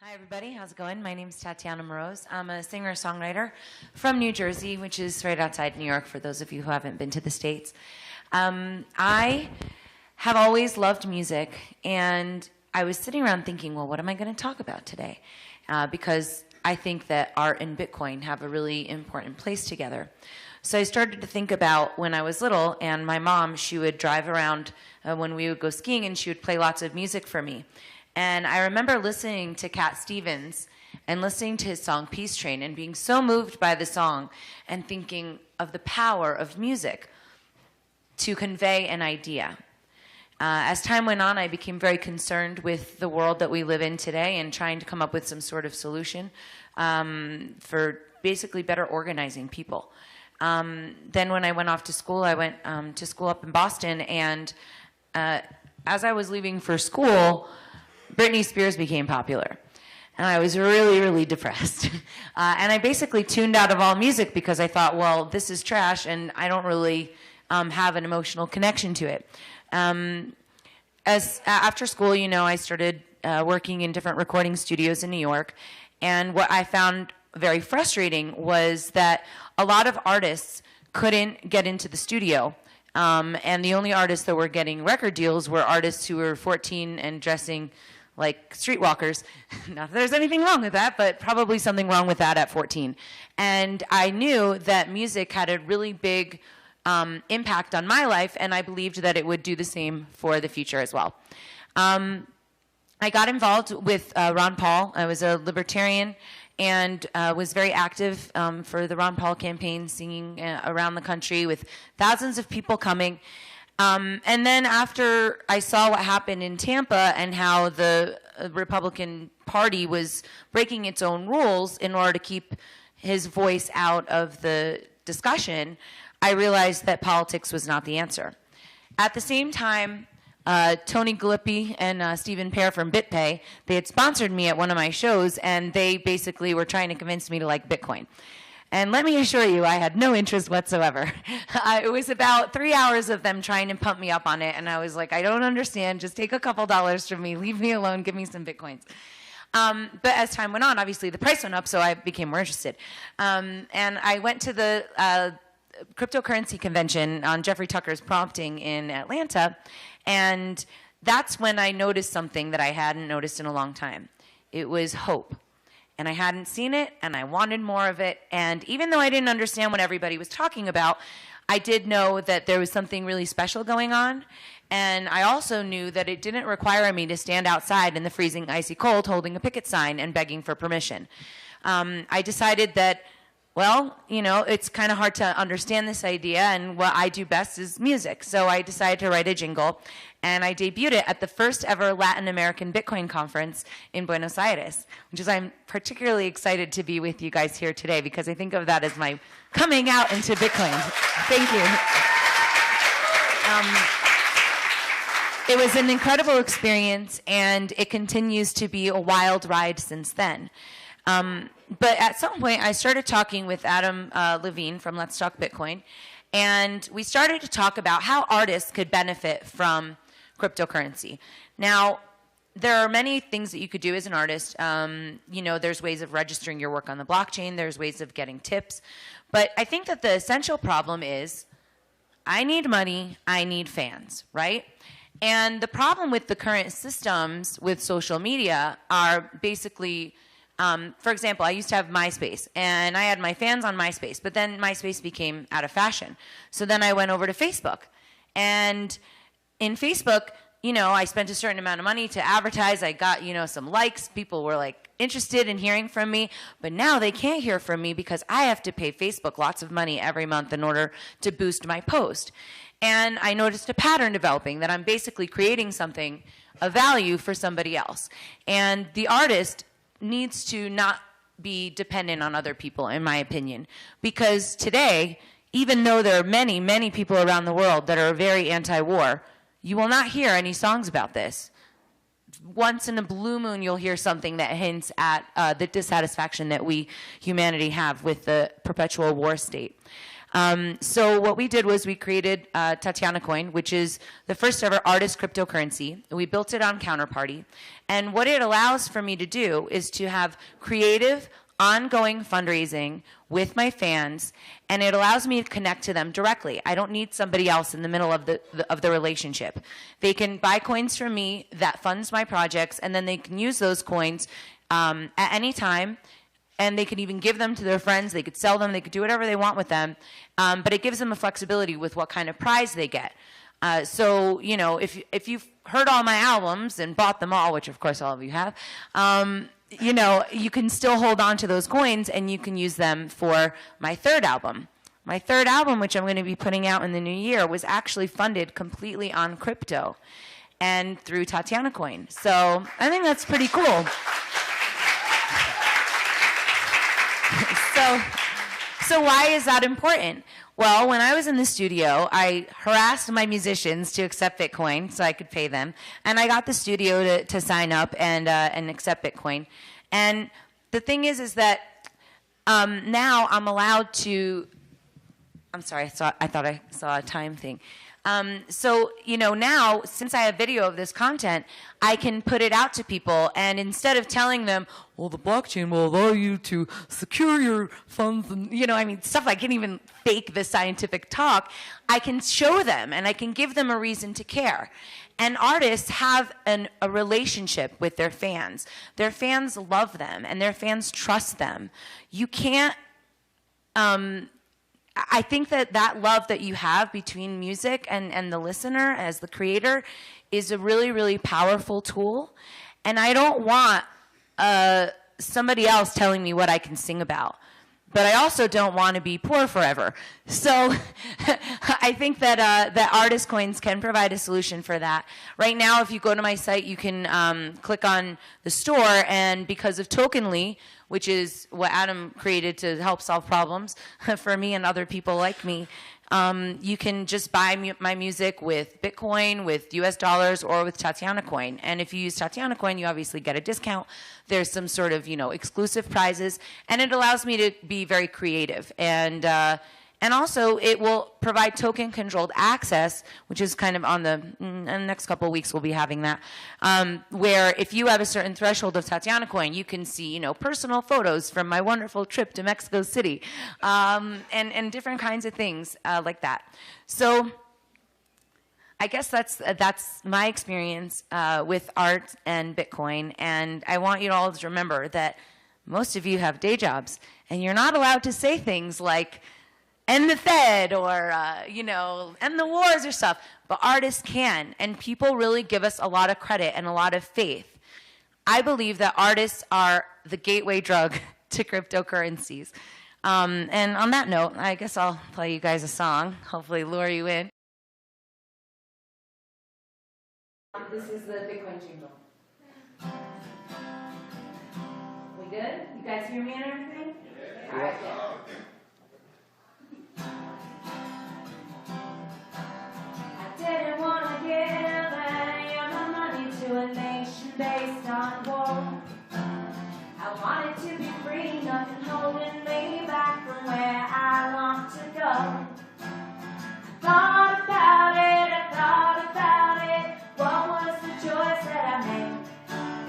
Hi, everybody. How's it going? My name's Tatiana Moroz. I'm a singer-songwriter from New Jersey, which is right outside New York, for those of you who haven't been to the States. I have always loved music, and I was sitting around thinking, well, what am I going to talk about today? Because I think that art and Bitcoin have a really important place together. So I started to think about when I was little, and my mom, she would drive around when we would go skiing, and she would play lots of music for me. And I remember listening to Cat Stevens and listening to his song Peace Train and being so moved by the song and thinking of the power of music to convey an idea. As time went on, I became very concerned with the world that we live in today and trying to come up with some sort of solution for basically better organizing people. Then when I went off to school, I went to school up in Boston, and as I was leaving for school, Britney Spears became popular. And I was really, really depressed. And I basically tuned out of all music because I thought, well, this is trash, and I don't really have an emotional connection to it. After school, you know, I started working in different recording studios in New York. And what I found very frustrating was that a lot of artists couldn't get into the studio. And the only artists that were getting record deals were artists who were 14 and dressing like streetwalkers. Not that there's anything wrong with that, but probably something wrong with that at 14. And I knew that music had a really big impact on my life, and I believed that it would do the same for the future as well. I got involved with Ron Paul. I was a libertarian and was very active for the Ron Paul campaign, singing around the country with thousands of people coming. And then after I saw what happened in Tampa and how the Republican Party was breaking its own rules in order to keep his voice out of the discussion, I realized that politics was not the answer. At the same time, Tony Galippi and Stephen Pear from BitPay, they had sponsored me at one of my shows, and they basically were trying to convince me to like Bitcoin. And let me assure you, I had no interest whatsoever. It was about 3 hours of them trying to pump me up on it, and I was like, I don't understand. Just take a couple dollars from me. Leave me alone. Give me some Bitcoins. But as time went on, obviously the price went up, so I became more interested. And I went to the cryptocurrency convention on Jeffrey Tucker's prompting in Atlanta, and that's when I noticed something that I hadn't noticed in a long time. It was hope. And I hadn't seen it, and I wanted more of it. And even though I didn't understand what everybody was talking about, I did know that there was something really special going on. And I also knew that it didn't require me to stand outside in the freezing icy cold holding a picket sign and begging for permission. I decided that, well, you know, it's kind of hard to understand this idea, and what I do best is music. So I decided to write a jingle, and I debuted it at the first ever Latin American Bitcoin conference in Buenos Aires, which is I'm particularly excited to be with you guys here today because I think of that as my coming out into Bitcoin. Thank you. It was an incredible experience, and it continues to be a wild ride since then. But at some point, I started talking with Adam Levine from Let's Talk Bitcoin, and we started to talk about how artists could benefit from cryptocurrency. Now, there are many things that you could do as an artist. You know, there's ways of registering your work on the blockchain. There's ways of getting tips. But I think that the essential problem is I need money, I need fans, right? And the problem with the current systems with social media are basically... for example, I used to have MySpace, and I had my fans on MySpace, but then MySpace became out of fashion. So then I went over to Facebook. And in Facebook, you know, I spent a certain amount of money to advertise. I got, you know, some likes. People were, like, interested in hearing from me. But now they can't hear from me because I have to pay Facebook lots of money every month in order to boost my post. And I noticed a pattern developing that I'm basically creating something of value for somebody else. And the artist needs to not be dependent on other people, in my opinion. Because today, even though there are many, many people around the world that are very anti-war, you will not hear any songs about this. Once in a blue moon, you'll hear something that hints at the dissatisfaction that we, humanity, have with the perpetual war state. So what we did was we created Tatiana Coin, which is the first ever artist cryptocurrency. We built it on Counterparty. And what it allows for me to do is to have creative, ongoing fundraising with my fans, and it allows me to connect to them directly. I don't need somebody else in the middle of the relationship. They can buy coins from me that funds my projects, and then they can use those coins at any time, and they can even give them to their friends. They could sell them. They could do whatever they want with them, but it gives them a flexibility with what kind of prize they get. So, you know, if you've heard all my albums and bought them all, which of course all of you have, you know, you can still hold on to those coins and you can use them for my third album. My third album, which I'm going to be putting out in the new year, was actually funded completely on crypto and through Tatiana Coin. So I think that's pretty cool. So why is that important? Well, when I was in the studio, I harassed my musicians to accept Bitcoin so I could pay them. And I got the studio to sign up and accept Bitcoin. And the thing is that now I'm allowed to, I'm sorry, I thought I saw a time thing. So, you know, now, since I have video of this content, I can put it out to people, and instead of telling them, well, the blockchain will allow you to secure your funds, and, you know, I mean, stuff I can't even fake the scientific talk, I can show them, and I can give them a reason to care. And artists have a relationship with their fans. Their fans love them, and their fans trust them. You can't... I think that love that you have between music and the listener as the creator is a really, really powerful tool. And I don't want somebody else telling me what I can sing about. But I also don't want to be poor forever. So I think that artist coins can provide a solution for that. Right now, if you go to my site, you can click on the store, and because of Tokenly, which is what Adam created to help solve problems for me and other people like me, you can just buy my music with Bitcoin, with US dollars, or with Tatiana Coin. And if you use Tatiana Coin, you obviously get a discount. There's some sort of, you know, exclusive prizes, and it allows me to be very creative. And also, it will provide token-controlled access, which is kind of on the next couple of weeks we'll be having that, where if you have a certain threshold of Tatiana Coin, you can see, you know, personal photos from my wonderful trip to Mexico City, and different kinds of things like that. So I guess that's my experience with art and Bitcoin, and I want you all to remember that most of you have day jobs, and you're not allowed to say things like, end the Fed, or, you know, end the wars or stuff. But artists can, and people really give us a lot of credit and a lot of faith. I believe that artists are the gateway drug to cryptocurrencies. And on that note, I guess I'll play you guys a song, hopefully lure you in. This is the Bitcoin jingle. We good? You guys hear me and everything? Yeah. All right, good. Didn't want to give any of my money to a nation based on war. I wanted to be free, nothing holding me back from where I want to go. I thought about it, what was the choice that I made?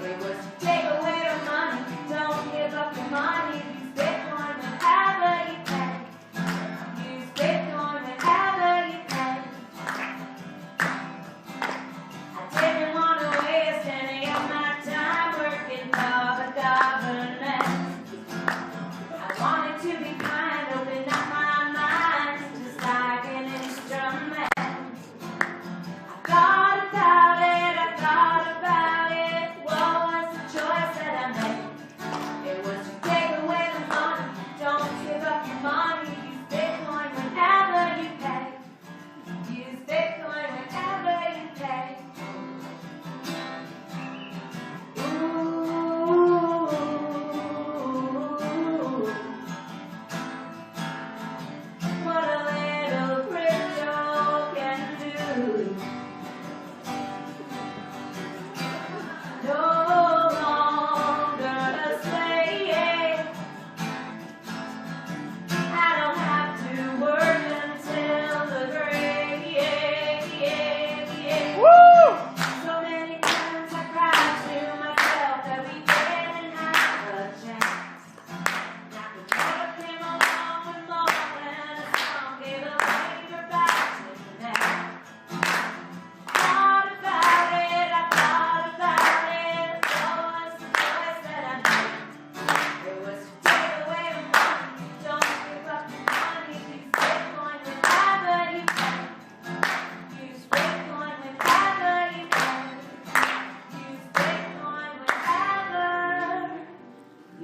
It was to take away the money, don't give up your money, use Bitcoin whenever you can. Use Bitcoin whenever you can. Didn't want to waste any of my time working for the government. I wanted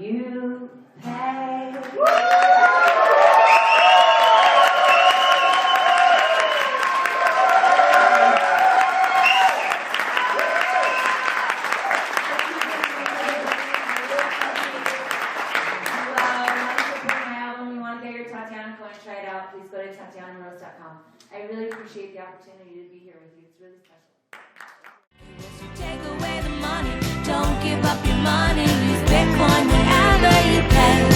you pay. Tatiana Coin, try it out. Please go to TatianaMoroz.com. I really appreciate the opportunity to be here with you. It's really special. Take away the money, don't give up your money. Use Bitcoin whenever you pay.